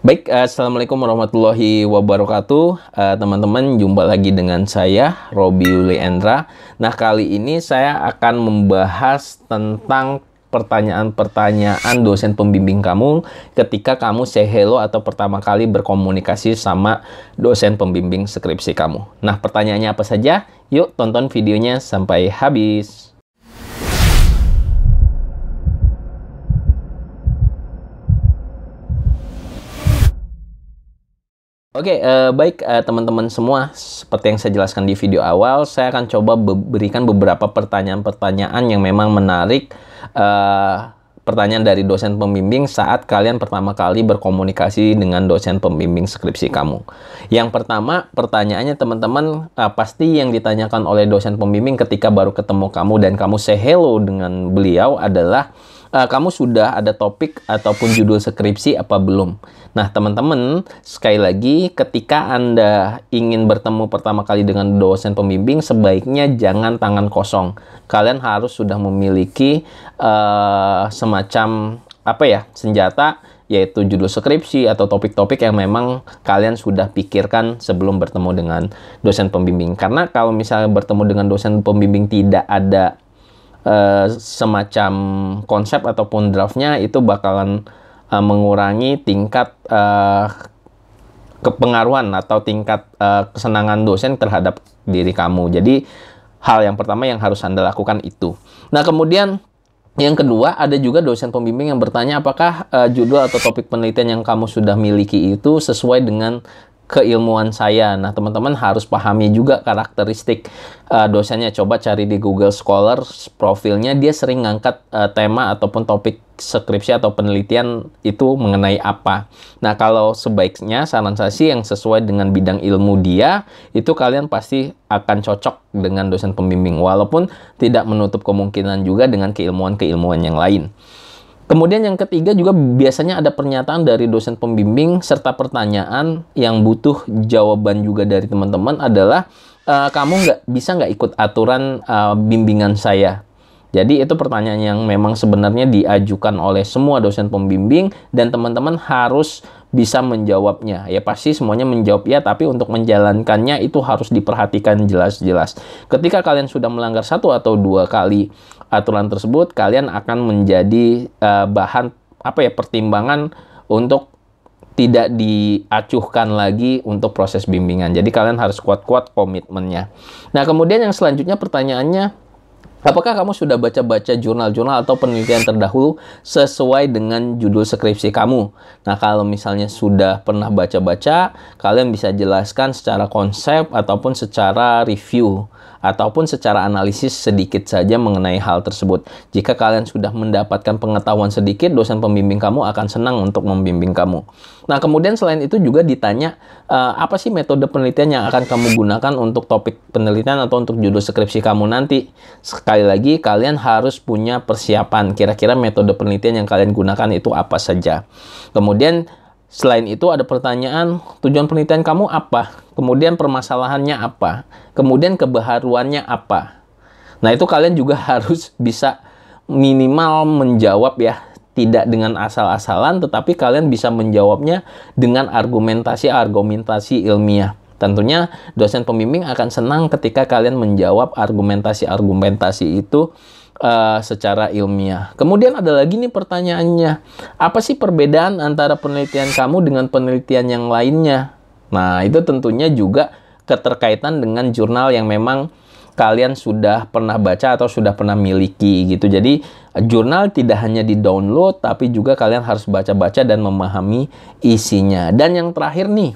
Baik, Assalamualaikum warahmatullahi wabarakatuh. Teman-teman, jumpa lagi dengan saya, Robi Yuli Endra. Nah, kali ini saya akan membahas tentang pertanyaan-pertanyaan dosen pembimbing kamu ketika kamu say hello atau pertama kali berkomunikasi sama dosen pembimbing skripsi kamu. Nah, pertanyaannya apa saja? Yuk, tonton videonya sampai habis. Oke, baik teman-teman semua, seperti yang saya jelaskan di video awal, saya akan coba berikan beberapa pertanyaan-pertanyaan yang memang menarik, pertanyaan dari dosen pembimbing saat kalian pertama kali berkomunikasi dengan dosen pembimbing skripsi kamu. Yang pertama, pertanyaannya teman-teman, pasti yang ditanyakan oleh dosen pembimbing ketika baru ketemu kamu dan kamu say hello dengan beliau adalah, kamu sudah ada topik ataupun judul skripsi apa belum? Nah, teman-teman, sekali lagi, ketika Anda ingin bertemu pertama kali dengan dosen pembimbing, sebaiknya jangan tangan kosong. Kalian harus sudah memiliki semacam senjata, yaitu judul skripsi atau topik-topik yang memang kalian sudah pikirkan sebelum bertemu dengan dosen pembimbing. Karena kalau misalnya bertemu dengan dosen pembimbing tidak ada semacam konsep ataupun draftnya, itu bakalan mengurangi tingkat kepengaruhan atau tingkat kesenangan dosen terhadap diri kamu. Jadi hal yang pertama yang harus Anda lakukan itu. Nah, kemudian yang kedua, ada juga dosen pembimbing yang bertanya apakah judul atau topik penelitian yang kamu sudah miliki itu sesuai dengan keilmuan saya. Nah, teman-teman harus pahami juga karakteristik dosennya. Coba cari di Google Scholar profilnya, dia sering ngangkat tema ataupun topik skripsi atau penelitian itu mengenai apa. Nah, kalau sebaiknya saran saya sih yang sesuai dengan bidang ilmu dia, itu kalian pasti akan cocok dengan dosen pembimbing, walaupun tidak menutup kemungkinan juga dengan keilmuan-keilmuan yang lain. Kemudian yang ketiga juga biasanya ada pernyataan dari dosen pembimbing serta pertanyaan yang butuh jawaban juga dari teman-teman adalah, kamu bisa nggak ikut aturan bimbingan saya? Jadi itu pertanyaan yang memang sebenarnya diajukan oleh semua dosen pembimbing dan teman-teman harus bisa menjawabnya. Ya pasti semuanya menjawab ya, tapi untuk menjalankannya itu harus diperhatikan jelas-jelas. Ketika kalian sudah melanggar 1 atau 2 kali aturan tersebut, kalian akan menjadi bahan pertimbangan untuk tidak diacuhkan lagi untuk proses bimbingan. Jadi kalian harus kuat-kuat komitmennya. Nah, kemudian yang selanjutnya pertanyaannya, apakah kamu sudah baca-baca jurnal-jurnal atau penelitian terdahulu sesuai dengan judul skripsi kamu? Nah, kalau misalnya sudah pernah baca-baca, kalian bisa jelaskan secara konsep ataupun secara review ataupun secara analisis sedikit saja mengenai hal tersebut. Jika kalian sudah mendapatkan pengetahuan sedikit, dosen pembimbing kamu akan senang untuk membimbing kamu. Nah, kemudian selain itu juga ditanya, apa sih metode penelitian yang akan kamu gunakan untuk topik penelitian atau untuk judul skripsi kamu nanti? Sekali lagi, kalian harus punya persiapan. Kira-kira metode penelitian yang kalian gunakan itu apa saja. Kemudian, selain itu ada pertanyaan, tujuan penelitian kamu apa? Kemudian permasalahannya apa? Kemudian kebaharuannya apa? Nah, itu kalian juga harus bisa minimal menjawab ya. Tidak dengan asal-asalan, tetapi kalian bisa menjawabnya dengan argumentasi ilmiah. Tentunya dosen pembimbing akan senang ketika kalian menjawab argumentasi itu secara ilmiah. Kemudian ada lagi nih pertanyaannya, apa sih perbedaan antara penelitian kamu dengan penelitian yang lainnya? Nah, itu tentunya juga keterkaitan dengan jurnal yang memang kalian sudah pernah baca atau sudah pernah miliki gitu. Jadi jurnal tidak hanya di-download, tapi juga kalian harus baca-baca dan memahami isinya. Dan yang terakhir nih,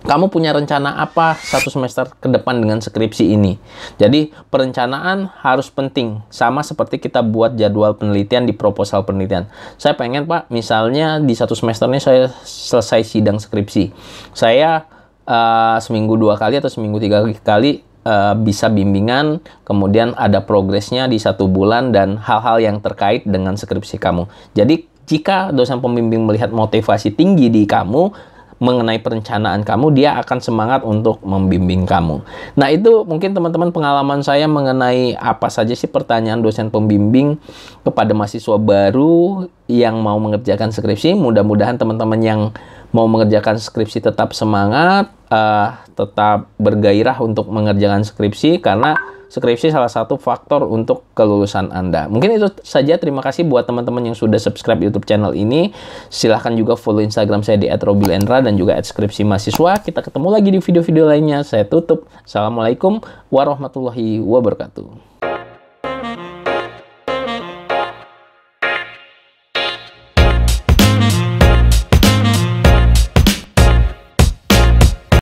kamu punya rencana apa 1 semester ke depan dengan skripsi ini? Jadi perencanaan harus penting. Sama seperti kita buat jadwal penelitian di proposal penelitian. Saya pengen, Pak, misalnya di 1 semester ini saya selesai sidang skripsi. Saya seminggu 2 kali atau seminggu 3 kali bisa bimbingan, kemudian ada progresnya di 1 bulan dan hal-hal yang terkait dengan skripsi kamu. Jadi jika dosen pembimbing melihat motivasi tinggi di kamu mengenai perencanaan kamu, dia akan semangat untuk membimbing kamu. Nah, itu mungkin teman-teman pengalaman saya mengenai apa saja sih pertanyaan dosen pembimbing kepada mahasiswa baru yang mau mengerjakan skripsi. Mudah-mudahan teman-teman yang mau mengerjakan skripsi tetap semangat, tetap bergairah untuk mengerjakan skripsi, karena skripsi salah satu faktor untuk kelulusan Anda. Mungkin itu saja. Terima kasih buat teman-teman yang sudah subscribe YouTube channel ini. Silahkan juga follow Instagram saya di @robilendra dan juga @skripsimahasiswa. Kita ketemu lagi di video-video lainnya. Saya tutup. Assalamualaikum warahmatullahi wabarakatuh.